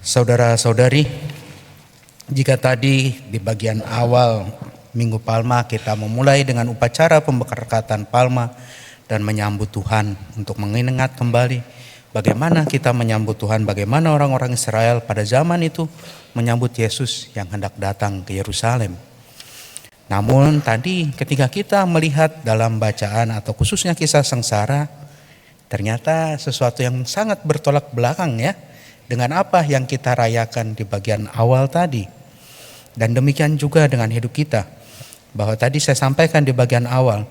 Saudara-saudari, jika tadi di bagian awal Minggu Palma kita memulai dengan upacara pemberkatan Palma dan menyambut Tuhan untuk mengingat kembali bagaimana kita menyambut Tuhan, bagaimana orang-orang Israel pada zaman itu menyambut Yesus yang hendak datang ke Yerusalem. Namun tadi ketika kita melihat dalam bacaan atau khususnya kisah sengsara, ternyata sesuatu yang sangat bertolak belakang ya dengan apa yang kita rayakan di bagian awal tadi. Dan demikian juga dengan hidup kita. Bahwa tadi saya sampaikan di bagian awal,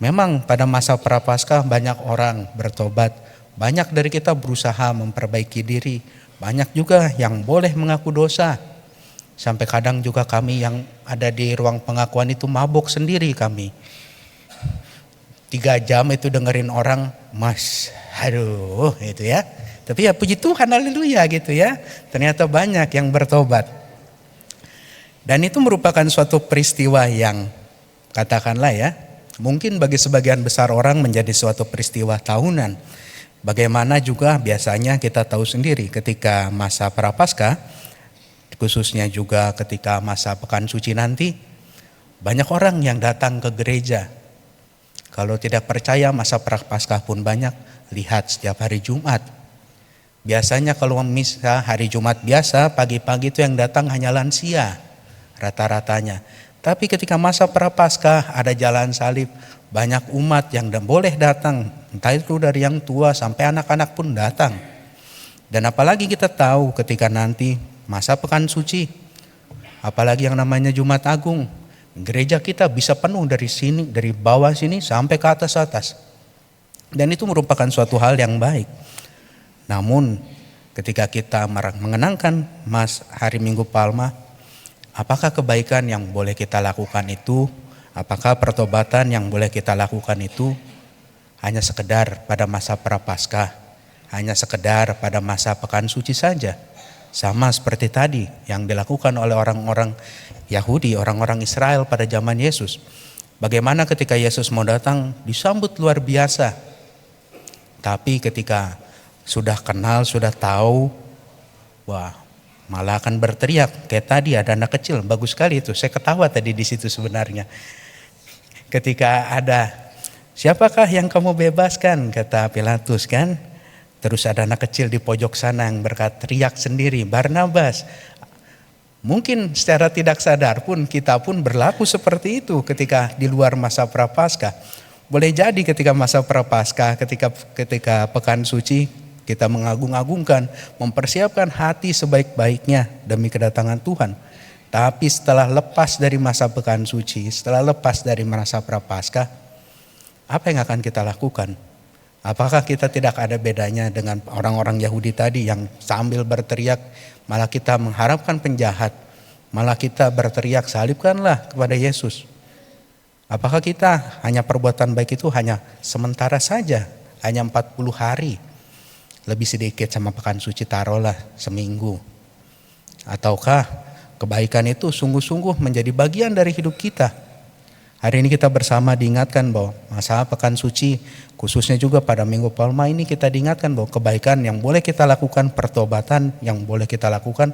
memang pada masa Prapaskah banyak orang bertobat, banyak dari kita berusaha memperbaiki diri, banyak juga yang boleh mengaku dosa. Sampai kadang juga kami yang ada di ruang pengakuan itu mabuk sendiri kami. 3 jam itu dengerin orang, mas, aduh itu ya. Tapi ya puji Tuhan, haleluya gitu ya. Ternyata banyak yang bertobat. Dan itu merupakan suatu peristiwa yang katakanlah ya, mungkin bagi sebagian besar orang menjadi suatu peristiwa tahunan. Bagaimana juga biasanya kita tahu sendiri ketika masa Prapaskah, khususnya juga ketika masa Pekan Suci nanti, banyak orang yang datang ke gereja. Kalau tidak percaya masa Prapaskah pun banyak, lihat setiap hari Jumat. Biasanya kalau misa hari Jumat biasa, pagi-pagi itu yang datang hanya lansia rata-ratanya. Tapi ketika masa Prapaskah ada jalan salib, banyak umat yang boleh datang, entah itu dari yang tua sampai anak-anak pun datang. Dan apalagi kita tahu ketika nanti masa Pekan Suci, apalagi yang namanya Jumat Agung, gereja kita bisa penuh dari sini, dari bawah sini sampai ke atas-atas. Dan itu merupakan suatu hal yang baik. Namun ketika kita mengenangkan hari Minggu Palma, apakah kebaikan yang boleh kita lakukan itu, apakah pertobatan yang boleh kita lakukan itu hanya sekedar pada masa Prapaskah, hanya sekedar pada masa Pekan Suci saja? Sama seperti tadi yang dilakukan oleh orang-orang Yahudi, orang-orang Israel pada zaman Yesus. Bagaimana ketika Yesus mau datang disambut luar biasa. Tapi ketika sudah kenal, sudah tahu, wah, malah akan berteriak. Kayak tadi ada anak kecil, bagus sekali itu. Saya ketawa tadi di situ sebenarnya. Ketika ada, siapakah yang kamu bebaskan? Kata Pilatus kan. Terus ada anak kecil di pojok sana yang berteriak sendiri, Barnabas. Mungkin secara tidak sadar pun kita pun berlaku seperti itu ketika di luar masa Prapaskah. Boleh jadi ketika masa Prapaskah, ketika Pekan Suci, kita mengagung-agungkan, mempersiapkan hati sebaik-baiknya demi kedatangan Tuhan. Tapi setelah lepas dari masa Pekan Suci, setelah lepas dari masa Prapaskah, apa yang akan kita lakukan? Apakah kita tidak ada bedanya dengan orang-orang Yahudi tadi yang sambil berteriak, malah kita mengharapkan penjahat, malah kita berteriak salibkanlah kepada Yesus? Apakah kita hanya perbuatan baik itu hanya sementara saja, hanya 40 hari? Lebih sedikit sama Pekan Suci taruhlah seminggu. Ataukah kebaikan itu sungguh-sungguh menjadi bagian dari hidup kita? Hari ini kita bersama diingatkan bahwa masa Pekan Suci, khususnya juga pada Minggu Palma ini kita diingatkan bahwa kebaikan yang boleh kita lakukan, pertobatan yang boleh kita lakukan,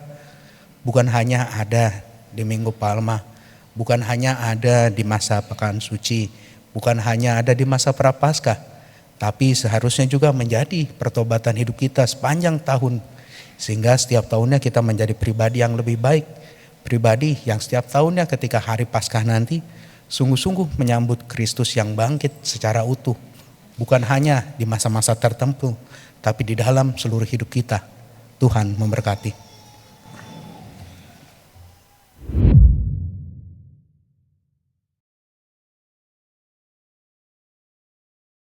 bukan hanya ada di Minggu Palma, bukan hanya ada di masa Pekan Suci, bukan hanya ada di masa Prapaskah, tapi seharusnya juga menjadi pertobatan hidup kita sepanjang tahun. Sehingga setiap tahunnya kita menjadi pribadi yang lebih baik. Pribadi yang setiap tahunnya ketika hari Paskah nanti sungguh-sungguh menyambut Kristus yang bangkit secara utuh. Bukan hanya di masa-masa tertentu, tapi di dalam seluruh hidup kita. Tuhan memberkati.